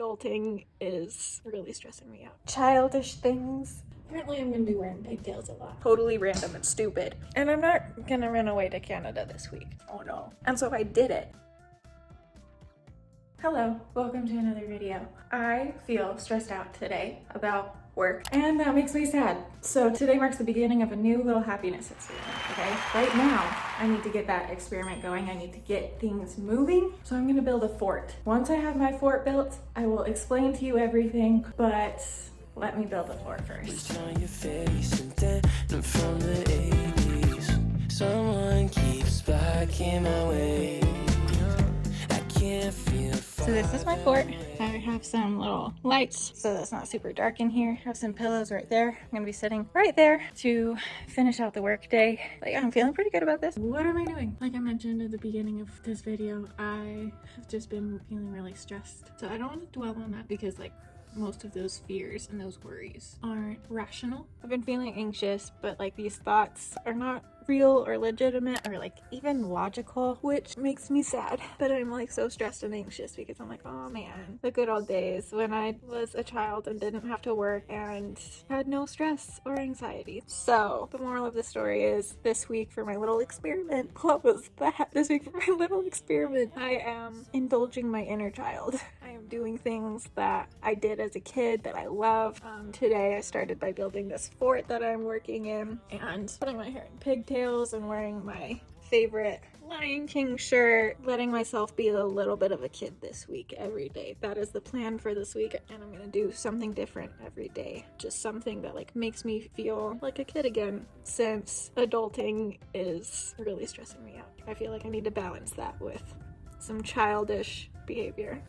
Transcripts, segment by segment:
Adulting is really stressing me out. Childish things. Apparently I'm gonna be wearing pigtails a lot. Totally random and stupid. And I'm not gonna run away to Canada this week. Oh no. And so I did it. Hello, welcome to another video. I feel stressed out today about work, and that makes me sad. So today marks the beginning of a new little happiness experiment, okay? Right now, I need to get that experiment going. I need to get things moving. So I'm gonna build a fort. Once I have my fort built, I will explain to you everything, but let me build a fort first. On your face and then from the 80s, someone keeps blocking my way. I can't feel. So this is my fort. I have some little lights so that's not super dark in here. I have some pillows right there. I'm gonna be sitting right there to finish out the work day. But yeah, I'm feeling pretty good about this. What am I doing? Like I mentioned at the beginning of this video, I have just been feeling really stressed. So I don't want to dwell on that because like most of those fears and those worries aren't rational. I've been feeling anxious, but like these thoughts are not real or legitimate or like even logical, which makes me sad. But I'm like so stressed and anxious because I'm like, oh man, the good old days when I was a child and didn't have to work and had no stress or anxiety. So the moral of the story is this week for my little experiment. What was that? This week for my little experiment, I am indulging my inner child. I am doing things that I did as a kid that I love. Today I started by building this fort that I'm working in and putting my hair in pigtails and wearing my favorite Lion King shirt, letting myself be a little bit of a kid this week every day. That is the plan for this week, and I'm gonna do something different every day. Just something that like makes me feel like a kid again, since adulting is really stressing me out. I feel like I need to balance that with some childish behavior.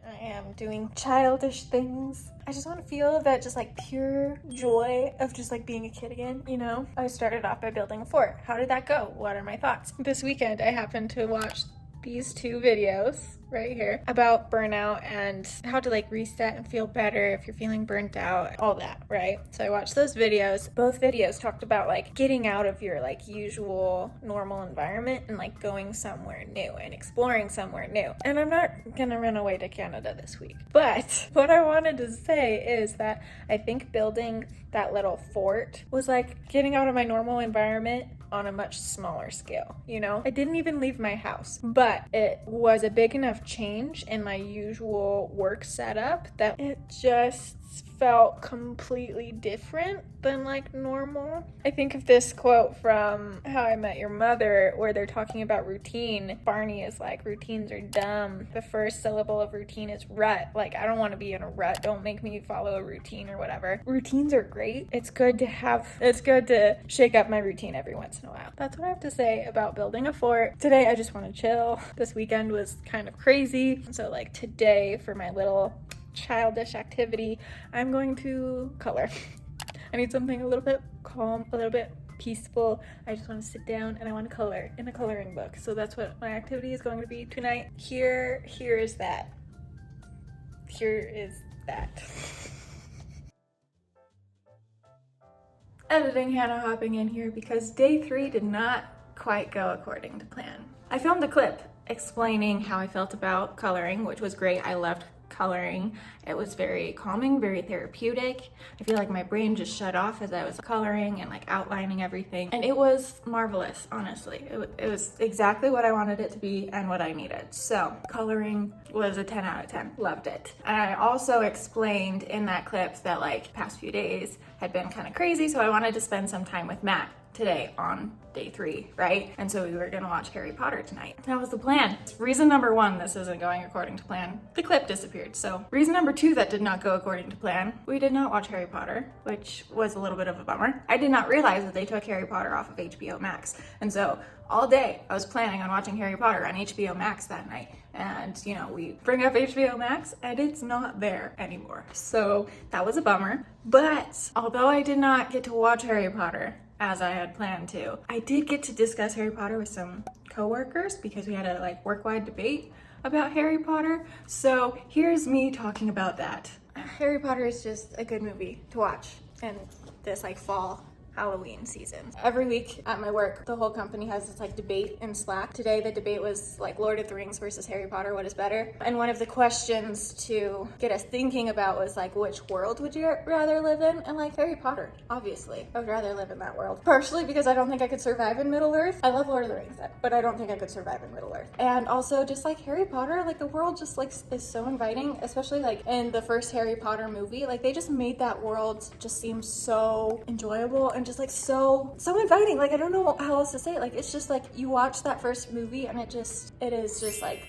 I am doing childish things. I just want to feel that just like pure joy of just like being a kid again, you know? I started off by building a fort. How did that go? What are my thoughts? This weekend I happened to watch these two videos right here about burnout and how to like reset and feel better if you're feeling burnt out, all that, right? So I watched those videos. Both videos talked about like getting out of your like usual normal environment and like going somewhere new and exploring somewhere new. And I'm not gonna run away to Canada this week. But what I wanted to say is that I think building that little fort was like getting out of my normal environment on a much smaller scale, you know? I didn't even leave my house, but it was a big enough change in my usual work setup that it just felt completely different than like normal. I think of this quote from How I Met Your Mother where they're talking about routine. Barney is like, routines are dumb. The first syllable of routine is rut. Like, I don't want to be in a rut. Don't make me follow a routine or whatever. Routines are great. It's good to shake up my routine every once in a while. That's what I have to say about building a fort. Today, I just want to chill. This weekend was kind of crazy. So like today for my little childish activity, I'm going to color. I need something a little bit calm, a little bit peaceful. I just want to sit down and I want to color in a coloring book. So that's what my activity is going to be tonight. Here is that. Editing Hannah hopping in here because day 3 did not quite go according to plan. I filmed a clip explaining how I felt about coloring, which was great. I loved coloring. It was very calming, very therapeutic. I feel like my brain just shut off as I was coloring and like outlining everything. And it was marvelous, honestly. It was exactly what I wanted it to be and what I needed. So coloring was a 10 out of 10. Loved it. And I also explained in that clip that like past few days had been kind of crazy. So I wanted to spend some time with Matt today on day 3, right? And so we were gonna watch Harry Potter tonight. That was the plan. Reason number 1, this isn't going according to plan. The clip disappeared. So reason number 2 that did not go according to plan, we did not watch Harry Potter, which was a little bit of a bummer. I did not realize that they took Harry Potter off of HBO Max. And so all day I was planning on watching Harry Potter on HBO Max that night. And you know, we bring up HBO Max and it's not there anymore. So that was a bummer. But although I did not get to watch Harry Potter as I had planned to, I did get to discuss Harry Potter with some coworkers because we had a like work-wide debate about Harry Potter. So here's me talking about that. Harry Potter is just a good movie to watch in this like fall. Halloween season. Every week at my work, the whole company has this like debate in Slack. Today the debate was like Lord of the Rings versus Harry Potter, what is better? And one of the questions to get us thinking about was like, which world would you rather live in? And like Harry Potter, obviously. I would rather live in that world. Partially because I don't think I could survive in Middle Earth. I love Lord of the Rings, but I don't think I could survive in Middle Earth. And also just like Harry Potter, like the world just like is so inviting, especially like in the first Harry Potter movie. Like they just made that world just seem so enjoyable and just like so inviting. Like I don't know how else to say it. Like it's just like you watch that first movie and it is just like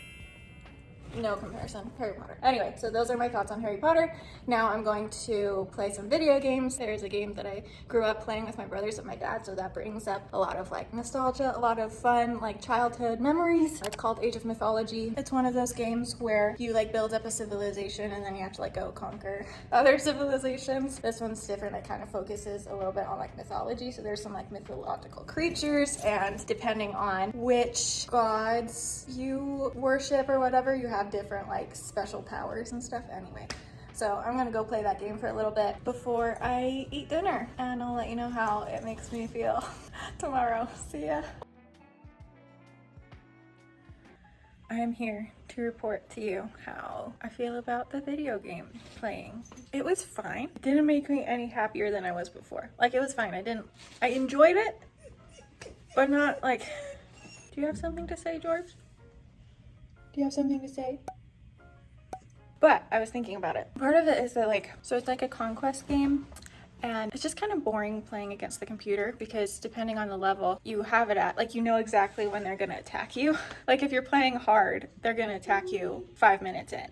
no comparison. Harry Potter. Anyway, so those are my thoughts on Harry Potter. Now I'm going to play some video games. There's a game that I grew up playing with my brothers and my dad, so that brings up a lot of like nostalgia, a lot of fun like childhood memories. It's called Age of Mythology. It's one of those games where you like build up a civilization and then you have to like go conquer other civilizations. This one's different. It kind of focuses a little bit on like mythology, so there's some like mythological creatures, and depending on which gods you worship or whatever, you have different like special powers and stuff. Anyway, so I'm gonna go play that game for a little bit before I eat dinner, and I'll let you know how it makes me feel tomorrow. See ya. I am here to report to you how I feel about the video game playing. It was fine. It didn't make me any happier than I was before. Like it was fine. I enjoyed it, but not like, do you have something to say, George? Do you have something to say? But I was thinking about it. Part of it is that like, so it's like a conquest game, and it's just kind of boring playing against the computer because depending on the level you have it at, like you know exactly when they're gonna attack you. Like if you're playing hard, they're gonna attack you 5 minutes in.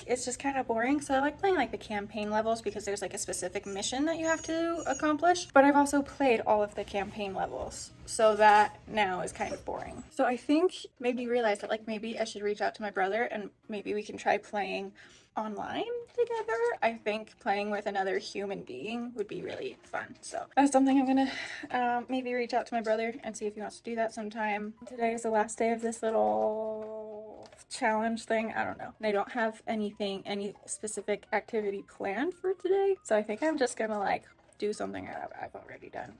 It's just kind of boring. So I like playing like the campaign levels because there's like a specific mission that you have to accomplish. But I've also played all of the campaign levels, so that now is kind of boring. So I think maybe realize that like maybe I should reach out to my brother and maybe we can try playing online together. I think playing with another human being would be really fun. So that's something I'm gonna maybe reach out to my brother and see if he wants to do that sometime. Today is the last day of this little challenge thing. I don't know. I don't have any specific activity planned for today. So I think I'm just gonna like do something I've already done.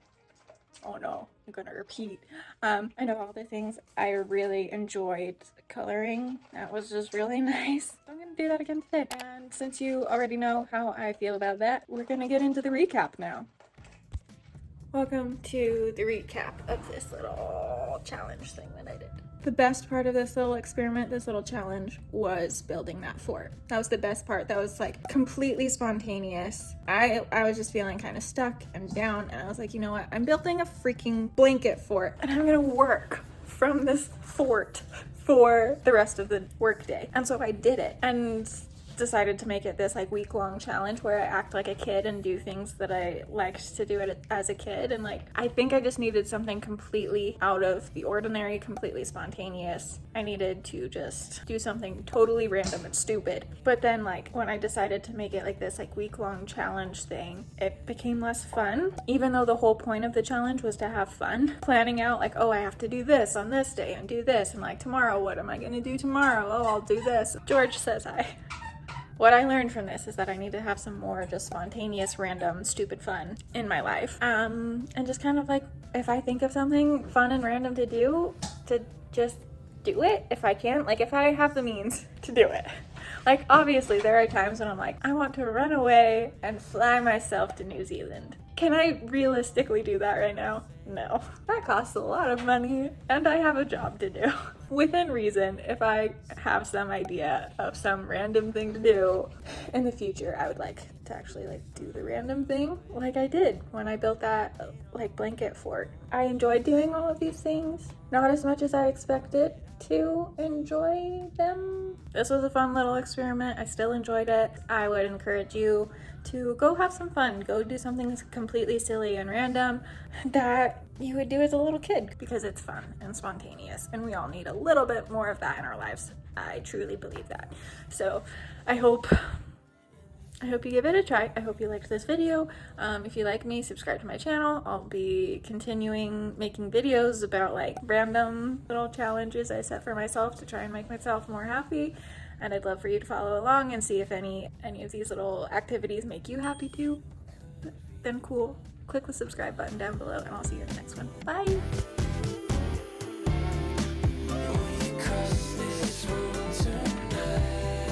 Oh no, I'm gonna repeat. I know all the things I really enjoyed coloring. That was just really nice. I'm gonna do that again today. And since you already know how I feel about that, we're gonna get into the recap now. Welcome to the recap of this little challenge thing that I did. The best part of this little experiment, this little challenge, was building that fort. That was the best part. That was like completely spontaneous. I was just feeling kind of stuck and down, and I was like, you know what? I'm building a freaking blanket fort, and I'm gonna work from this fort for the rest of the workday. And so I did it, and decided to make it this like week-long challenge where I act like a kid and do things that I liked to do it as a kid. And like I think I just needed something completely out of the ordinary, completely spontaneous. I needed to just do something totally random and stupid. But then like when I decided to make it like this like week-long challenge thing, it became less fun, even though the whole point of the challenge was to have fun. Planning out like, oh, I have to do this on this day and do this, and like tomorrow, what am I gonna do tomorrow? Oh, I'll do this. George says hi. What I learned from this is that I need to have some more just spontaneous, random, stupid fun in my life. And just kind of like, if I think of something fun and random to do, to just do it if I can. Like if I have the means to do it. Like obviously there are times when I'm like, I want to run away and fly myself to New Zealand. Can I realistically do that right now? No. That costs a lot of money and I have a job to do. Within reason, if I have some idea of some random thing to do in the future, I would like to actually like do the random thing like I did when I built that like blanket fort. I enjoyed doing all of these things, not as much as I expected to enjoy them. This was a fun little experiment. I still enjoyed it. I would encourage you to go have some fun. Go do something that's completely silly and random that you would do as a little kid because it's fun and spontaneous, and we all need a little bit more of that in our lives. I truly believe that. So I hope you give it a try. I hope you liked this video. If you like me, subscribe to my channel. I'll be continuing making videos about like random little challenges I set for myself to try and make myself more happy. And I'd love for you to follow along and see if any of these little activities make you happy too. Then cool. click the subscribe button down below, and I'll see you in the next one. Bye!